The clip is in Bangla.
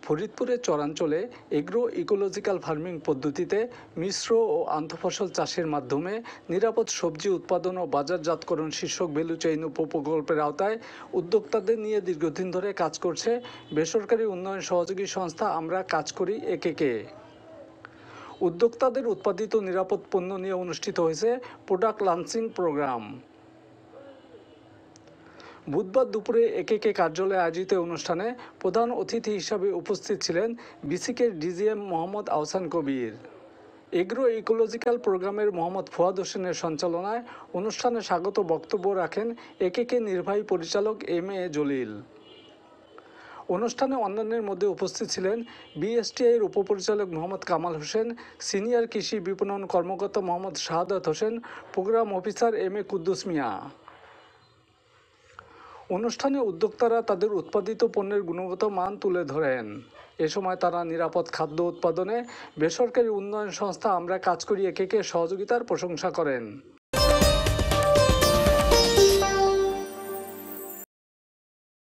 ফরিদপুরের চরাঞ্চলে এগ্রো ইকোলজিক্যাল ফার্মিং পদ্ধতিতে মিশ্র ও আন্তঃফসল চাষের মাধ্যমে নিরাপদ সবজি উৎপাদন ও বাজারজাতকরণ শীর্ষক ভ্যালু চেইন উপপ্রকল্পের আওতায় উদ্যোক্তাদের নিয়ে দীর্ঘদিন ধরে কাজ করছে বেসরকারি উন্নয়ন সহযোগী সংস্থা আমরা কাজ করি একেকে। উদ্যোক্তাদের উৎপাদিত নিরাপদ পণ্য নিয়ে অনুষ্ঠিত হয়েছে প্রোডাক্ট লঞ্চিং প্রোগ্রাম। বুধবার দুপুরে একেকে কার্যালয়ে আয়োজিত অনুষ্ঠানে প্রধান অতিথি হিসাবে উপস্থিত ছিলেন বিসিকের ডিজিএম মোহাম্মদ আহসান কবির। এগ্রো ইকোলজিক্যাল প্রোগ্রামের মোহাম্মদ ফুয়াদ হোসেনের সঞ্চালনায় অনুষ্ঠানে স্বাগত বক্তব্য রাখেন একেকে নির্বাহী পরিচালক এম.এ. জলিল। অনুষ্ঠানে অন্যান্যের মধ্যে উপস্থিত ছিলেন বিএসটিআইয়ের উপপরিচালক মোহাম্মদ কামাল হোসেন, সিনিয়র কৃষি বিপণন কর্মকর্তা Mohammad Shahadat Hossain, programme officer M A. Kuddus Mia. অনুষ্ঠানে উদ্যোক্তারা তাদের উৎপাদিত পণ্যের গুণগত মান তুলে ধরেন। এ সময় তারা নিরাপদ খাদ্য উৎপাদনে বেসরকারি উন্নয়ন সংস্থা আমরা কাজ করি একেকে সহযোগিতার প্রশংসা করেন।